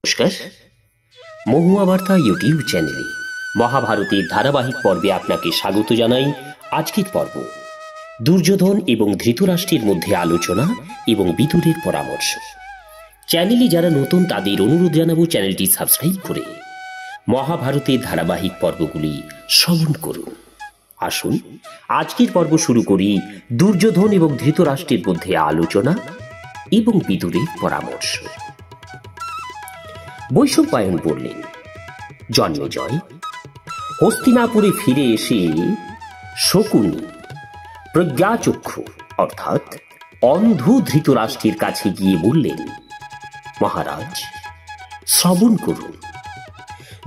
নমস্কার, মহুয়া বার্তা ইউটিউব চ্যানেলে মহাভারতের ধারাবাহিক পর্বে আপনাকে স্বাগত জানাই। আজকের পর্ব দুর্যোধন এবং ধৃতরাষ্ট্রের মধ্যে আলোচনা এবং বিদুরের পরামর্শ। চ্যানেলে যারা নতুন তাদের অনুরোধ জানাবো চ্যানেলটি সাবস্ক্রাইব করে মহাভারতের ধারাবাহিক পর্বগুলি শ্রবণ করুন। আসুন আজকের পর্ব শুরু করি দুর্যোধন এবং ধৃতরাষ্ট্রের মধ্যে আলোচনা এবং বিদুরের পরামর্শ। বৈশম্পায়ন বললেন, জন্মেজয় হস্তিনাপুরে ফিরে এসে শকুনি প্রজ্ঞাচক্ষু অর্থাৎ অন্ধ ধৃতরাষ্ট্রের কাছে গিয়ে বললেন, মহারাজ শ্রবণ করুন,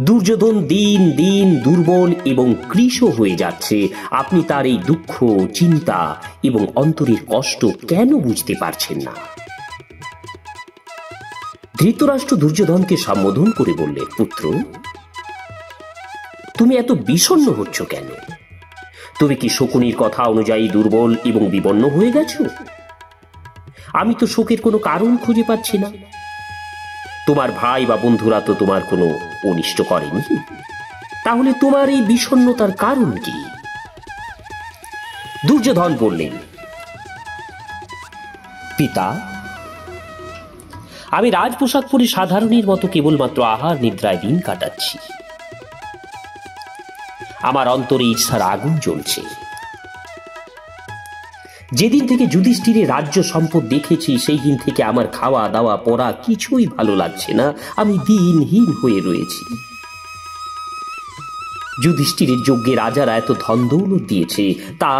দুর্যোধন দিন দিন দুর্বল এবং কৃশ হয়ে যাচ্ছে। আপনি তার এই দুঃখ, চিন্তা এবং অন্তরের কষ্ট কেন বুঝতে পারছেন না? ধৃতরাষ্ট্র দুর্যোধনকে সম্বোধন করে বললেন, পুত্র, তুমি এত বিষণ্ণ হচ্ছ কেন? তুমি কি শকুনির কথা অনুযায়ী দুর্বল এবং বিপন্ন হয়ে গেছো? আমি তো শোকের কোনো কারণ খুঁজে পাচ্ছি না। তোমার ভাই বা বন্ধুরা তো তোমার কোনো অনিষ্ট করেনি, তাহলে তোমার এই বিষণ্ণতার কারণ কি? দুর্যোধন বললেন, পিতা, আমি রাজপোশাক পরে সাধারণের মতো কেবলমাত্র আহার নিদ্রায় দিন কাটাচ্ছি। আমার অন্তরে ইচ্ছার আগুন জ্বলছে। যেদিন থেকে যুধিষ্ঠিরের রাজ্য সম্পদ দেখেছি সেই দিন থেকে আমার খাওয়া দাওয়া পড়া কিছুই ভালো লাগছে না। আমি দিনহীন হয়ে রয়েছি। যুধিষ্ঠিরের যজ্ঞে রাজারা এত ধন দৌলত দিয়েছে, তা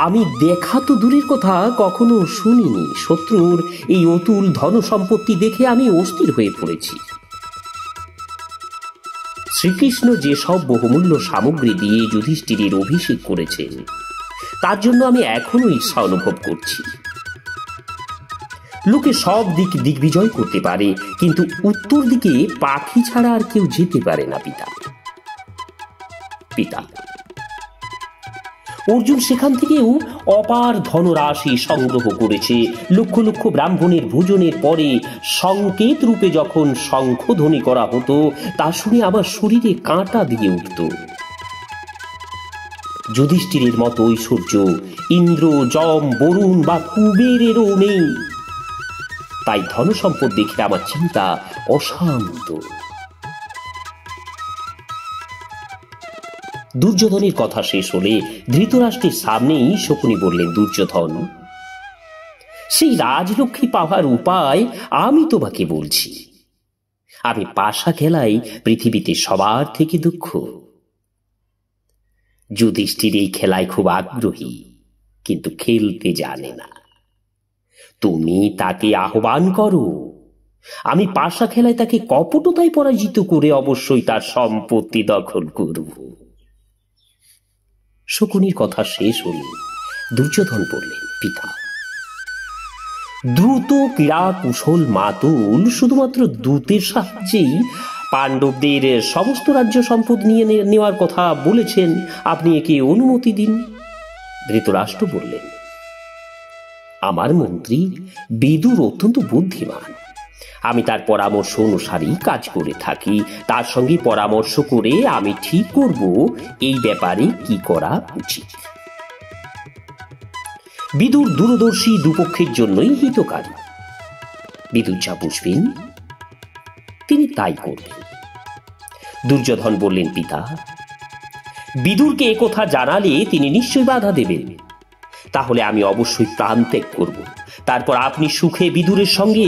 আমি দেখা তো দূরের কথা কখনো শুনিনি। শত্রুর এই অতুল ধন সম্পত্তি দেখে আমি অস্থির হয়ে পড়েছি। শ্রীকৃষ্ণ যেসব বহুমূল্য সামগ্রী দিয়ে যুধিষ্ঠিরের অভিষেক করেছেন, তার জন্য আমি এখনো ইচ্ছা অনুভব করছি। লোকে সব দিক দিগ্বিজয় করতে পারে, কিন্তু উত্তর দিকে পাখি ছাড়া আর কেউ যেতে পারে না। পিতা, অর্জুন সেখান থেকেও অপার ধনরাশি সংগ্রহ করেছে। লক্ষ লক্ষ ব্রাহ্মণের ভোজনের পরে সংকেত রূপে যখন শঙ্খধ্বনি করা হতো, তা শুনে আমার শরীরে কাঁটা দিয়ে উঠত। যুধিষ্ঠিরের মতো ঐশ্বর্য ইন্দ্র, যম, বরুণ বা কুবেরেরও নেই। তাই ধনসম্পদ দেখে আমার চিন্তা অশান্ত। দুর্যোধনের কথা শেষ হলে ধৃতরাষ্ট্রের সামনেই শকুনি বললেন, দুর্যোধন, সেই রাজলক্ষ্মী পাওয়ার উপায় আমি তোমাকে বলছি। আমি পাশা খেলাই পৃথিবীতে সবার থেকে দক্ষ। যুধিষ্ঠির এই খেলায় খুব আগ্রহী, কিন্তু খেলতে জানে না। তুমি তাকে আহ্বান করো। আমি পাশা খেলায় তাকে কপটতায় পরাজিত করে অবশ্যই তার সম্পত্তি দখল করব। শকুনির কথা শেষ হলে দুর্যোধন বললেন, পিতা, দ্রুত ক্রীড়া কুশল মাতুল শুধুমাত্র দূতের সাহায্যেই পাণ্ডবদের সমস্ত রাজ্য সম্পদ নিয়ে নেওয়ার কথা বলেছেন। আপনি একে অনুমতি দিন। ধৃতরাষ্ট্র বললেন, আমার মন্ত্রী বিদুর অত্যন্ত বুদ্ধিমান। আমি তার পরামর্শ অনুসারেই কাজ করে থাকি। তার সঙ্গে পরামর্শ করে আমি ঠিক করব এই ব্যাপারে কি করা উচিত। বিদুর দূরদর্শী, দুপক্ষের জন্যই হিতকারী। বিদুর যা বুঝবেন তিনি তাই করবেন। দুর্যোধন বললেন, পিতা, বিদুরকে একথা জানালে তিনি নিশ্চয়ই বাধা দেবেন। তাহলে আমি অবশ্যই প্রাণ ত্যাগ করব। তারপর আপনি সুখে বিদুরের সঙ্গে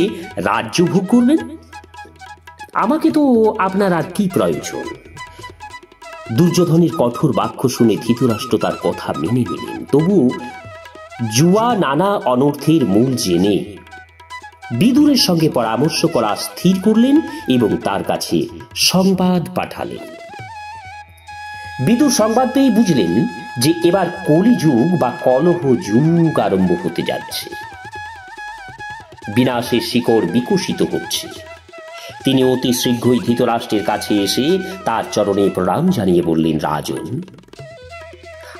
রাজ্য ভোগ করবেন। আমাকে তো আপনার আর কি প্রয়োজন? দুর্যোধনের কঠোর বাক্য শুনে ধৃতরাষ্ট্র তার কথা মেনে নিলেন। তবু জুয়া নানা অনর্থের মূল জেনে বিদুরের সঙ্গে পরামর্শ করা স্থির করলেন এবং তার কাছে সংবাদ পাঠালেন। বিদুর সংবাদ পেয়ে বুঝলেন যে এবার কলিযুগ বা কলহ যুগ আরম্ভ হতে যাচ্ছে। বিনাশের শিকড় বিকশিত হচ্ছে। তিনি অতি শীঘ্রই ধৃতরাষ্ট্রের কাছে এসে তার চরণে প্রণাম জানিয়ে বললেন, রাজন,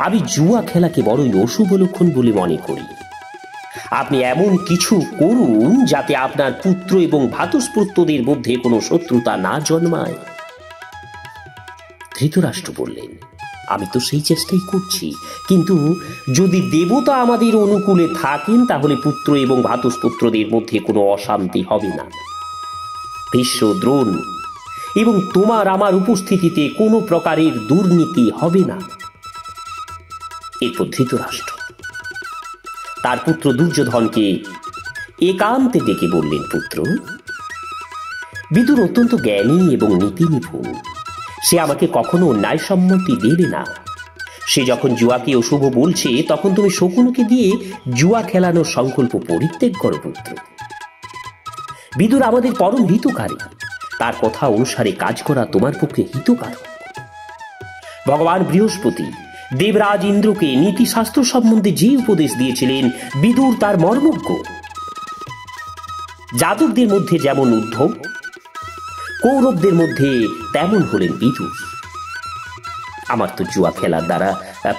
আমি জুয়া খেলাকে বড়ই অশুভ লক্ষণ বলে মনে করি। আপনি এমন কিছু করুন যাতে আপনার পুত্র এবং ভ্রাতুষ্পুত্রদের মধ্যে কোনো শত্রুতা না জন্মায়। ধৃতরাষ্ট্র বললেন, আমি তো সেই চেষ্টাই করছি, কিন্তু যদি দেবতা আমাদের অনুকূলে থাকেন তাহলে পুত্র এবং ভ্রাতুষ্পুত্রদের মধ্যে কোনো অশান্তি হবে না। ভীষ্ম, দ্রোণ এবং তোমার আমার উপস্থিতিতে কোনো প্রকারের দুর্নীতি হবে না। এরপর ধৃতরাষ্ট্র তার পুত্র দুর্যোধনকে একান্তে ডেকে বললেন, পুত্র, বিদুর অত্যন্ত জ্ঞানী এবং নীতি নিপুণ। সে আমাকে কখনো ন্যায় সম্মতি দেবে না। সে যখন জুয়াকে অশুভ বলছে তখন তুমি শকুনকে দিয়ে জুয়া খেলানোর সংকল্প পরিত্যাগ করো পুত্র। বিদুর আমাদের পরম হিতকারী, তার কথা অনুসারে কাজ করা তোমার পক্ষে হিতকারক। ভগবান বৃহস্পতি দেবরাজ ইন্দ্রকে নীতিশাস্ত্র সম্বন্ধে যে উপদেশ দিয়েছিলেন বিদুর তার মর্মজ্ঞ। যাদবদের মধ্যে যেমন উদ্ধব, কৌরবদের মধ্যে তেমন হলেন বিদুর। আমার তো জুয়া খেলার দ্বারা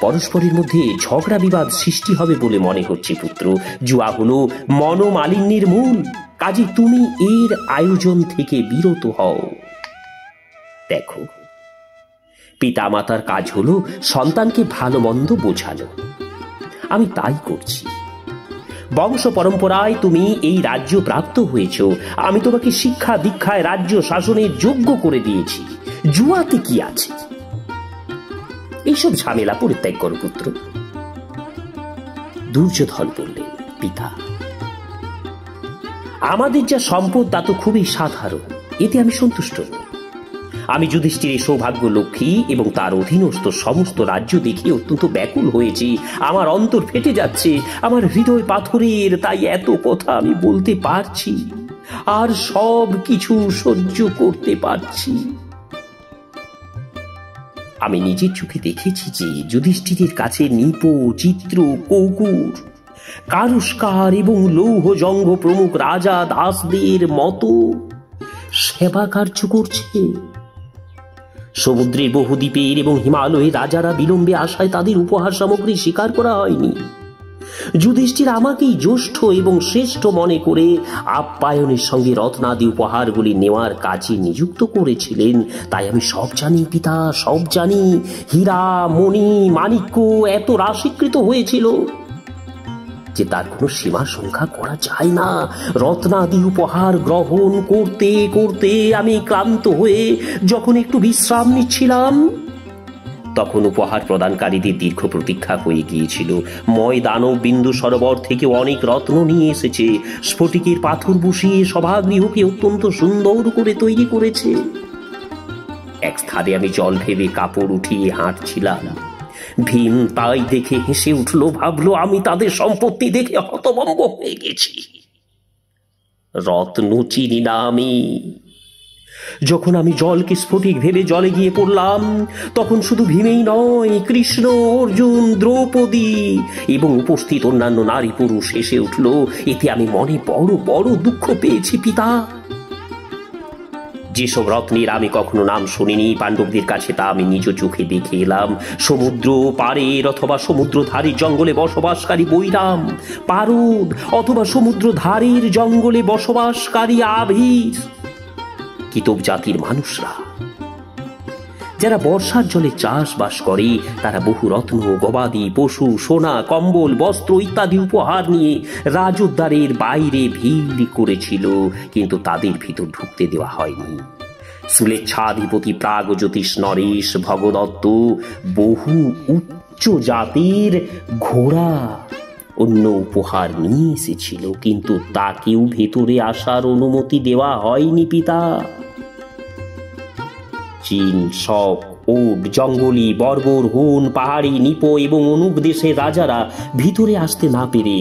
পরস্পরের মধ্যে ঝগড়া বিবাদ সৃষ্টি হবে বলে মনে হচ্ছে পুত্র। জুয়া হলো মনোমালিন্যের মূল, কাজে তুমি এর আয়োজন থেকে বিরত হও। দেখো, পিতা মাতার কাজ হলো সন্তানকে ভালো মন্দ বোঝানো, আমি তাই করছি। বংশ পরম্পরায় তুমি এই রাজ্য প্রাপ্ত হয়েছ, আমি তোমাকে শিক্ষা দীক্ষায় রাজ্য শাসনের যোগ্য করে দিয়েছি। জুয়াতে কি আছে? এইসব ঝামেলা পরিত্যাগ করো পুত্র। দুর্যোধন বললেন, পিতা, আমাদের যা সম্পদ তা তো খুবই সাধারণ, এতে আমি সন্তুষ্ট নই। আমি যুধিষ্ঠিরের সৌভাগ্য লক্ষ্মী এবং তার অধীনস্থ সমস্ত রাজ্য দেখে অত্যন্ত ব্যাকুল হয়েছি। আমার অন্তর ফেটে যাচ্ছে, আমার হৃদয় পাথরের, তাই এত কথা আমি বলতে পারছি আর সব কিছু সহ্য করতে পারছি। আমি নিজের চোখে দেখেছি যে যুধিষ্ঠিরের কাছে নিপ, চিত্র, কৌকুর, কারুষ্কার এবং লৌহ জঙ্গ প্রমুখ রাজা দাসদের মতো সেবা কার্য করছে। সমুদ্রের বহু দ্বীপের এবং হিমালয়ের রাজারা বিলম্বে আসায় তাদের উপহার সামগ্রী স্বীকার করা হয়নি। যুধিষ্ঠির আমাকেই জ্যেষ্ঠ এবং শ্রেষ্ঠ মনে করে আপ্যায়নের সঙ্গে রত্নাদি উপহারগুলি নেওয়ার কাজে নিযুক্ত করেছিলেন। তাই আমি সব জানি পিতা, সব জানি। হীরা, মণি, মাণিক্য এত রাশিকৃত হয়েছিল যে তার কোনো সীমা সংখ্যা করা যায় না। রত্নাদি উপহার গ্রহণ করতে করতে আমি ক্লান্ত হয়ে যখন একটু বিশ্রাম নিচ্ছিলাম তখন উপহার প্রদানকারীদের দীর্ঘ প্রতীক্ষা হয়ে গিয়েছিল। ময় দানব বিন্দু সরোবর থেকে অনেক রত্ন নিয়ে এসেছে, স্ফটিকের পাথর বসিয়ে সভাগৃহকে অত্যন্ত সুন্দর করে তৈরি করেছে। এক স্থানে আমি জল ভেবে কাপড় উঠিয়ে হাঁটছিলাম। ভীম তাই দেখে হেসে উঠল, ভাবলো আমি তাদের সম্পত্তি দেখে হতভম্ব হয়ে গেছি। রত্ন চিনি না আমি। যখন আমি জলকে স্ফটিক ভেবে জলে গিয়ে পড়লাম তখন শুধু ভীমেই নয়, কৃষ্ণ, অর্জুন, দ্রৌপদী এবং উপস্থিত অন্যান্য নারী পুরুষ এসে উঠল। এতে আমি মনে বড় বড় দুঃখ পেয়েছি পিতা। যেসব রত্নের আমি কখনো নাম শুনিনি, পাণ্ডবদের কাছে তা আমি নিজ চোখে দেখে এলাম। সমুদ্র পাড়ের অথবা সমুদ্র ধারের জঙ্গলে বসবাসকারী বৈরাম, পারদ অথবা সমুদ্র ধারের জঙ্গলে বসবাসকারী আভীর, কিতব জাতির মানুষরা যারা বর্ষার জলে চাষবাস করে, তারা বহু রত্ন, গবাদি পশু, সোনা, কম্বল, বস্ত্র ইত্যাদি উপহার নিয়ে রাজদ্বারের বাইরে ভিড় করেছিল, কিন্তু তাদের ভিতর ঢুকতে দেওয়া হয়নি। সুলেচ্ছাধিপতি প্রাগজ্যোতিষ নরেশ, ভগদত্ত বহু উচ্চ জাতির ঘোড়া অন্য উপহার নিয়ে এসেছিল, কিন্তু তাকেও ভেতরে আসার অনুমতি দেওয়া হয়নি পিতা। চীন, শক, ওট, জঙ্গলি, বর্বর, হুন, পাহাড়ি, নিপ এবং অনুপ দেশের রাজারা ভিতরে আসতে না পেরে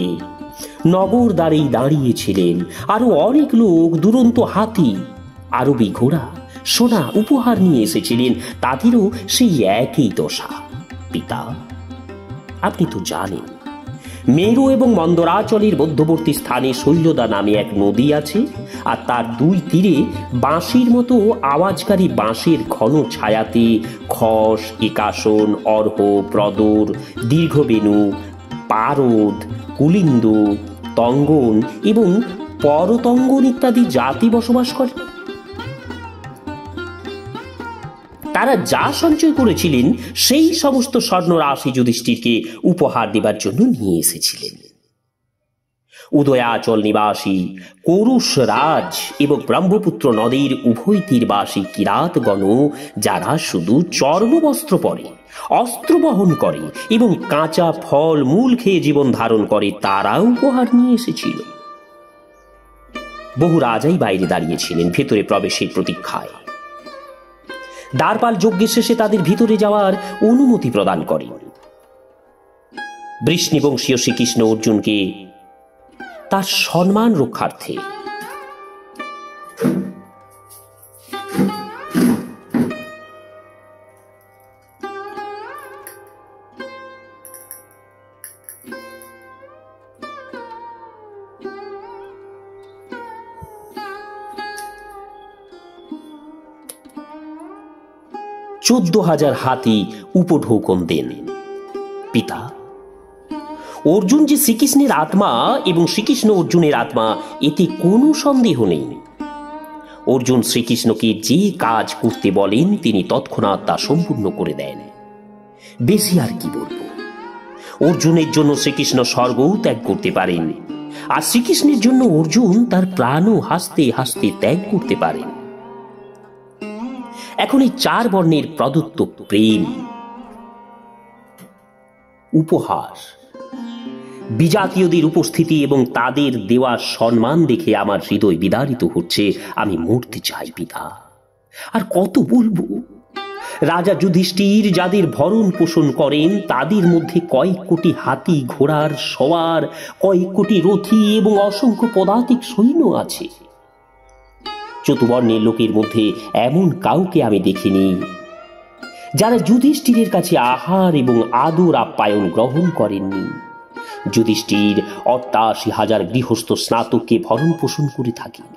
নগর দ্বারেই দাঁড়িয়েছিলেন। আরো অনেক লোক দুরন্ত হাতি, আরবি ঘোড়া, সোনা উপহার নিয়ে এসেছিলেন, তাদেরও সেই একই দশা। পিতা, আপনি তো জানেন মেরু এবং মন্দরাচলের মধ্যবর্তী স্থানে শৈলদা নামে এক নদী আছে, আর তার দুই তীরে বাঁশির মতো আওয়াজকারী বাঁশের ঘন ছায়াতে খস, একাসন, অর্হ, প্রদর, দীর্ঘবেণু, পারদ, কুলিন্দ, তঙ্গন এবং পরতঙ্গন ইত্যাদি জাতি বসবাস করে। তারা যা সঞ্চয় করেছিলেন সেই সমস্ত স্বর্ণ রাশি যুধিষ্ঠিরকে উপহার দেবার জন্য নিয়ে এসেছিলেন। উদয়াচল নিবাসী কৌরুষ রাজ এবং ব্রহ্মপুত্র নদীর উভয় তীরবাসী কিরাতগণ, যারা শুধু চর্মবস্ত্র পরে, অস্ত্র বহন করে এবং কাঁচা ফল মূল খেয়ে জীবন ধারণ করে, তারা উপহার নিয়ে এসেছিল। বহু রাজাই বাইরে দাঁড়িয়েছিলেন ভেতরে প্রবেশের প্রতীক্ষায়। দ্বারপাল যজ্ঞের শেষে তাদের ভিতরে যাওয়ার অনুমতি প্রদান করেন। বৃষ্ণিবংশীয় শ্রীকৃষ্ণ অর্জুনকে তার সম্মান রক্ষার্থে 14,000 হাতি উপঢৌকন দেন। পিতা, অর্জুন যে শ্রীকৃষ্ণের আত্মা এবং শ্রীকৃষ্ণ অর্জুনের আত্মা, এতে কোনো সন্দেহ নেই। অর্জুন শ্রীকৃষ্ণকে যে কাজ করতে বলেন তিনি তৎক্ষণাৎ তা সম্পূর্ণ করে দেন। বেশি আর কি বলবো। অর্জুনের জন্য শ্রীকৃষ্ণ স্বর্গও ত্যাগ করতে পারেন, আর শ্রীকৃষ্ণের জন্য অর্জুন তার প্রাণও হাসতে হাসতে ত্যাগ করতে পারেন। এখন এই 4 বর্ণের প্রদত্ত প্রেম, উপহার, বিজাতীয়দের উপস্থিতি এবং তাদের দেওয়া সম্মান দেখে আমার হৃদয় বিদারিত হচ্ছে। আমি মরতে চাই পিতা, আর কত বলবো। রাজা যুধিষ্ঠির যাদের ভরণ পোষণ করেন তাদের মধ্যে কয়েক কোটি হাতি ঘোড়ার সওয়ার, কয়েক কোটি রথী এবং অসংখ্য পদাতিক সৈন্য আছে। চতুবর্ণের লোকের মধ্যে এমন কাউকে আমি দেখিনি যারা যুধিষ্ঠিরের কাছে আহার এবং আদর আপ্যায়ন গ্রহণ করেননি। যুধিষ্ঠির 88,000 গৃহস্থ স্নাতককে ভরণ পোষণ করে থাকেন।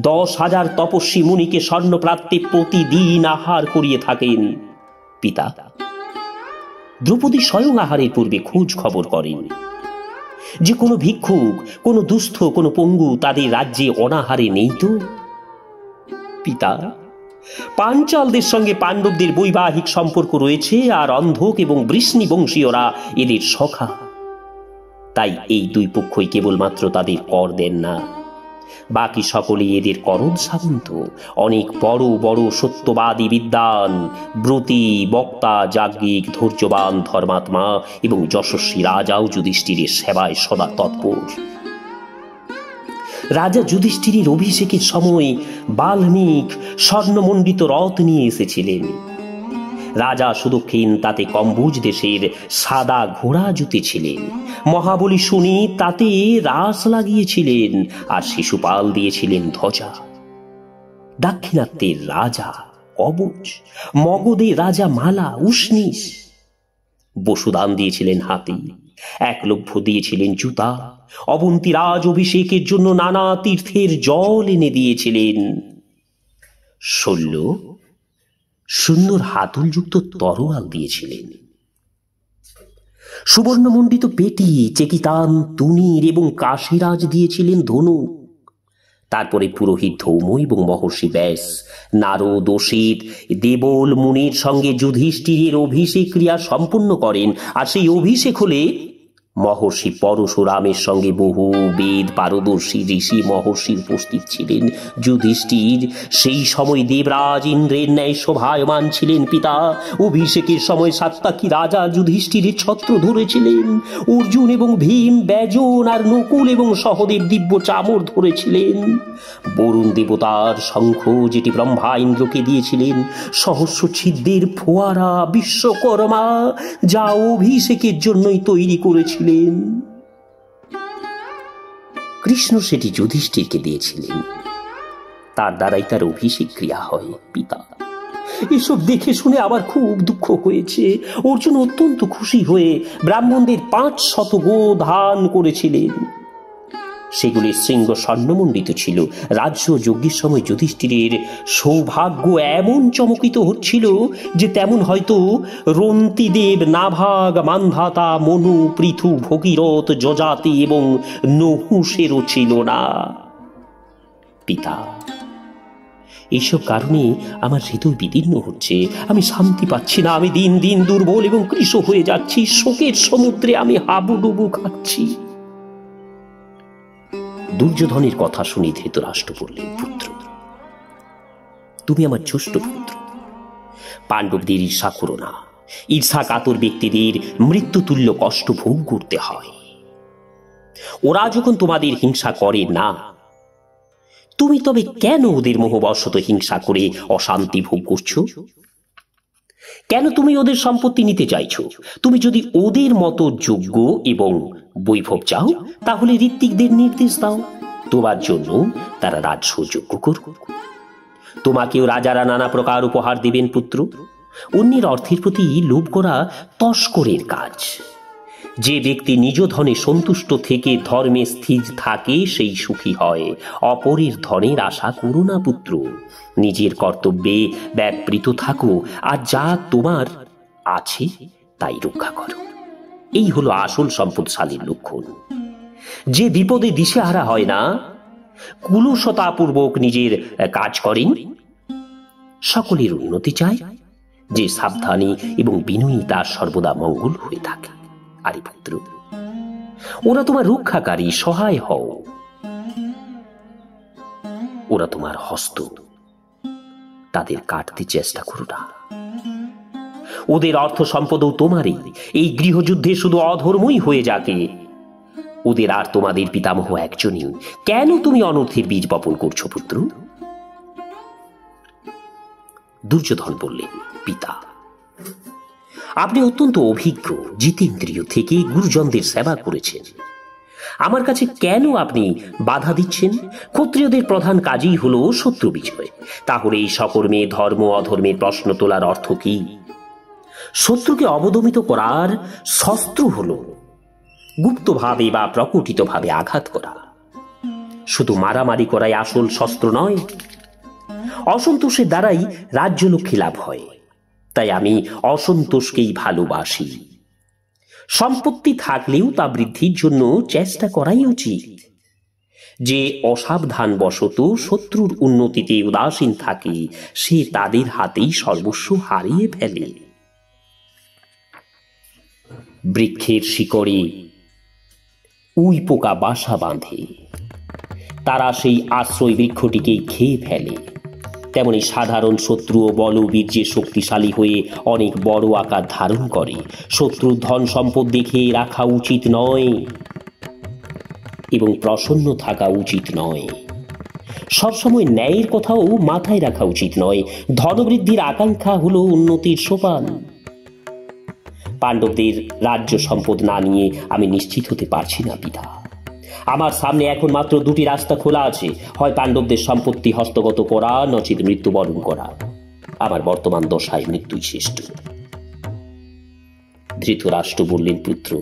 10,000 তপস্বী মুনিকে স্বর্ণপ্রাত্যে প্রতিদিন আহার করিয়ে থাকেন। পিতা, দ্রৌপদী স্বয়ং আহারের পূর্বে খোঁজ খবর করেন যে কোনো ভিক্ষুক, কোনো দুস্থ, কোনো পঙ্গু তাদের রাজ্যে অনাহারে নেই তো। পিতা, পাঞ্চালদের সঙ্গে পাণ্ডবদের বৈবাহিক সম্পর্ক রয়েছে, আর অন্ধক এবং বৃষ্ণিবংশীয়রা এদের সখা। তাই এই 2 পক্ষই কেবলমাত্র তাদের কর দেন না, বাকি সকলেই এদের করণ সামন্ত। অনেক বড় বড় সত্যবাদী বিদ্বান, ব্রতী, বক্তা, যাজ্ঞিক, ধৈর্যবান, ধর্মাত্মা এবং যশস্বী রাজাও যুধিষ্ঠিরের সেবায় সদা তৎপর। রাজা যুধিষ্ঠিরের অভিষেকের সময় বাল্মীক স্বর্ণমণ্ডিত রথ নিয়ে এসেছিলেন। রাজা সুদক্ষিণ তাতে কম্বোজ দেশের সাদা ঘোড়া জুতেছিলেন। মহাবলী শুনি তাতে রাস লাগিয়েছিলেন, আর শিশুপাল দিয়েছিলেন ধ্বজা। দাক্ষিণাত্যের রাজা কবচ, মগধের রাজা মালা, উষ্ণিস। বসুদান দিয়েছিলেন হাতি, একলভ্য দিয়েছিলেন জুতা। অবন্তীরাজ অভিষেকের জন্য নানা তীর্থের জল এনে দিয়েছিলেন। শল্য সুন্দর হাতলযুক্ত তরোয়াল দিয়েছিলেন। সুবর্ণমণ্ডিত পেটি, চেকিতান, তুনীর এবং কাশীরাজ দিয়েছিলেন ধনুক। তারপরে পুরোহিত ধৌম এবং মহর্ষি ব্যাস, নারদ, অসিত, দেবল মুনির সঙ্গে যুধিষ্ঠিরের অভিষেক ক্রিয়া সম্পন্ন করেন। আর সেই অভিষেক হলে মহর্ষি পরশুরামের সঙ্গে বহু বেদ পারদর্শী ঋষি মহর্ষি উপস্থিত ছিলেন। যুধিষ্ঠির সেই সময় দেবরাজ ইন্দ্রের ন্যায় শোভায়মান ছিলেন। পিতা, অভিষেকের সময় সাত্তাকি রাজা যুধিষ্ঠিরের ছত্র ধরেছিলেন। অর্জুন এবং ভীম ব্যজন, আর নকুল এবং সহদেব দিব্য চামর ধরেছিলেন। বরুণ দেবতার শঙ্খ, যেটি ব্রহ্মা ইন্দ্রকে দিয়েছিলেন, সহস্র ছিদ্রের ফোয়ারা বিশ্বকর্মা, যা অভিষেকের জন্যই তৈরি করেছিলেন। কৃষ্ণ সেটি যুধিষ্ঠিরকে দিয়েছিলেন, তার দ্বারাই তার অভিষেক ক্রিয়া হয়। পিতা, এসব দেখে শুনে আমার খুব দুঃখ হয়েছে। অর্জুন অত্যন্ত খুশি হয়ে ব্রাহ্মণদের 500 গো দান করেছিলেন। সেগুলির শৃঙ্গ স্বর্ণমণ্ডিত ছিল। রাজ্য যজ্ঞের সময় যুধিষ্ঠিরের সৌভাগ্য এমন চমকিত হচ্ছিল যে তেমন হয়তো রন্তিদেব, নাভাগ, মান্ধাতা, মনু, পৃথু, ভগীরথ, যজাতি এবং নহুষেরও ছিল না। পিতা, এইসব কারণে আমার হৃদয় বিদীর্ণ হচ্ছে, আমি শান্তি পাচ্ছি না, আমি দিন দিন দুর্বল এবং কৃশ হয়ে যাচ্ছি, শোকের সমুদ্রে আমি হাবুডুবু খাচ্ছি। দুর্যোধনের কথা শুনে ধৃতরাষ্ট্র বললেন, পুত্র, তুমি আমার জ্যেষ্ঠ পুত্র, পাণ্ডবদের ঈর্ষা করো না। ঈর্ষা কাতর ব্যক্তিদের মৃত্যুতুল্য কষ্ট ভোগ করতে হয়। ওরা যখন তোমাদের হিংসা করে না, তুমি তবে কেন ওদের মোহবশত হিংসা করে অশান্তি ভোগ করছো? কেন তুমি ওদের সম্পত্তি নিতে চাইছো? তুমি যদি ওদের মতো যোগ্য এবং বৈভব চাও, তাহলে ঋত্বিকদের নির্দেশ দাও, তোমার জন্য তারা রাজসুযোগ্য করুক। তোমাকেও রাজারা নানা প্রকার উপহার দিবেন পুত্র। অন্যের অর্থের প্রতি লোভ করা তস্করের কাজ। যে ব্যক্তি নিজ ধনে সন্তুষ্ট থেকে ধর্মে স্থির থাকে সেই সুখী হয়। অপরের ধনের আশা করো না পুত্র, নিজের কর্তব্যে ব্যাপৃত থাকো, আর যা তোমার আছে তাই রক্ষা করো। এই হলো আসল সম্পদশালীর লক্ষণ। যে বিপদে দিশেহারা হয় না, কুলুষতাপূর্বক নিজের কাজ করেন, সকলের উন্নতি চায়, যে সাবধানী এবং বিনয়ী তার সর্বদা মঙ্গল হয়ে থাকে। আরে পুত্র, ওরা তোমার রক্ষাকারী, সহায় হও। ওরা তোমার হস্ত, তাদের কাটতে চেষ্টা করো না। ওদের অর্থ সম্পদও তোমারই। এই গৃহযুদ্ধে শুধু অধর্মই হয়ে যাকে। ওদের আর তোমাদের পিতামহ একজনই। কেন তুমি অনর্থের বীজ বপন করছো পুত্র? দুর্যোধন বললেন, পিতা, আপনি অত্যন্ত অভিজ্ঞ, জিতেন্দ্রিয় থেকে গুরুজনদের সেবা করেছেন। আমার কাছে কেন আপনি বাধা দিচ্ছেন? ক্ষত্রিয়দের প্রধান কাজই হলো শত্রু বিজয়। তাহলে এই সকর্মে ধর্ম অধর্মের প্রশ্ন তোলার অর্থ কি? শত্রুকে অবদমিত করার শস্ত্র হলো গুপ্তভাবে বা প্রকটিতভাবে আঘাত করা। শুধু মারামারি করাই আসল শস্ত্র নয়। অসন্তোষের দ্বারাই রাজ্যলক্ষ্মী লাভ হয়। তাই আমি অসন্তোষকেই ভালোবাসি। সম্পত্তি থাকলেও তা বৃদ্ধির জন্য চেষ্টা করাই উচিত। যে অসাবধানবশত শত্রুর উন্নতিতে উদাসীন থাকে, সে তাদের হাতেই সর্বস্ব হারিয়ে ফেলে। বৃক্ষের শিকড়ে উই পোকা বাসা বাঁধে, তারা সেই আশ্রয় বৃক্ষটিকেই খেয়ে ফেলে। তেমনি সাধারণ শত্রু ও বলবীর্যে শক্তিশালী হয়ে অনেক বড় আকার ধারণ করে। শত্রুর ধন সম্পদ দেখে রাখা উচিত নয় এবং প্রসন্ন থাকা উচিত নয়। সবসময় ন্যায়ের কথাও মাথায় রাখা উচিত নয়। ধনবৃদ্ধির আকাঙ্ক্ষা হলো উন্নতির সোপান। পাণ্ডবদের রাজ্য সম্পদ না নিয়ে আমি নিশ্চিত হতে পারছি না পিতা। আমার সামনে এখন মাত্র দুটি রাস্তা খোলা আছে, হয় পাণ্ডবদের সম্পত্তি হস্তগত করা, নচিত মৃত্যুবরণ করা। আমার বর্তমান দশায় মৃত্যুই শ্রেষ্ঠ। ধৃতরাষ্ট্র বললেন, পুত্র,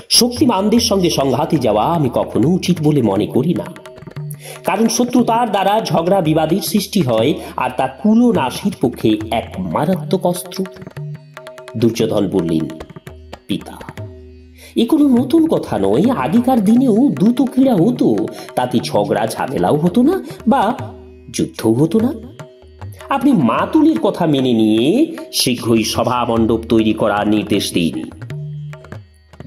শক্তিমানদের সঙ্গে সংঘাতে যাওয়া আমি কখনো উচিত বলে মনে করি না। কারণ শত্রুতার দ্বারা ঝগড়া বিবাদের সৃষ্টি হয়, আর তা কুলনাশীর পক্ষে এক মারাত্মক অস্ত্র। দুর্যোধন বললেন, পিতা, এ কোনো নতুন কথা নয়। আগেকার দিনেও দ্রুত ক্রীড়া হতো, তাতে ঝগড়া ঝামেলাও হতো না বা যুদ্ধও হতো না। আপনি মাতুলের কথা মেনে নিয়ে শীঘ্রই সভা মণ্ডপ তৈরি করার নির্দেশ দিন।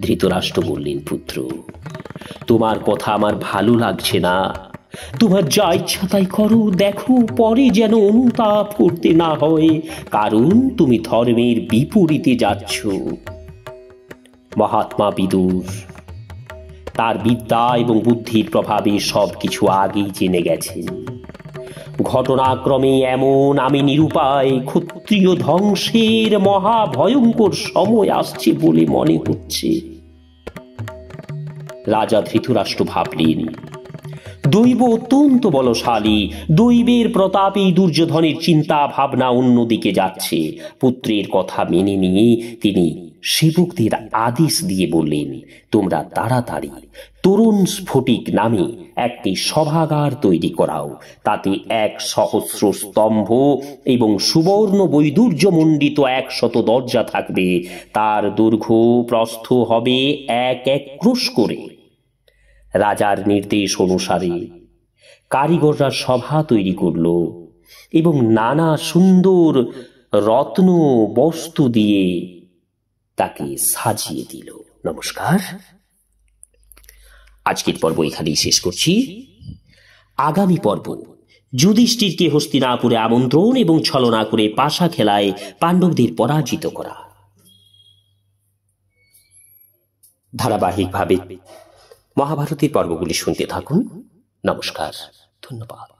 ধৃতরাষ্ট্র বললেন, পুত্র, তোমার কথা আমার ভালো লাগছে না। তোমার যা ইচ্ছা তাই করো, দেখো পরে যেন অনুতাপ করতে না হয়, কারণ তুমি ধর্মের বিপরীতে যাচ্ছ। মহাত্মা বিদুর তার বিদ্যা এবং বুদ্ধির প্রভাবে সবকিছু আগেই জেনে গেছেন। ঘটনাক্রমে এমন আমি নিরুপায় ক্ষত্রিয় ধ্বংসের মহাভয়ঙ্কর সময় আসছে বলে মনে হচ্ছে। রাজা ধৃতরাষ্ট্র ভাবলেন, দৈব অত্যন্ত বলশালী। দৈবের প্রতাপেই দুর্যোধনের চিন্তা ভাবনা অন্যদিকে যাচ্ছে। পুত্রের কথা মেনে নিয়ে তিনি সেবকদের আদেশ দিয়ে বললেন, তোমরা তাড়াতাড়ি তরুণ স্ফটিক নামে একটি সভাগার তৈরি করাও। তাতে 100 স্তম্ভ এবং সুবর্ণ বৈদুর্যমণ্ডিত 100 দরজা থাকবে। তার দৈর্ঘ্য প্রস্থ হবে 1 ক্রোশ করে। রাজার নির্দেশ অনুসারে কারিগররা সভা তৈরি করল এবং নানা সুন্দর রত্ন বস্তু দিয়ে তাকে সাজিয়ে দিল। নমস্কার, আজকের পর্ব এখানেই শেষ করছি। আগামী পর্ব যুধিষ্ঠিরকে হস্তিনাপুরে আমন্ত্রণ এবং ছলনা করে পাশা খেলায় পাণ্ডবদের পরাজিত করা। ধারাবাহিকভাবে মহাভারতের পর্বগুলি শুনতে থাকুন। নমস্কার, ধন্যবাদ।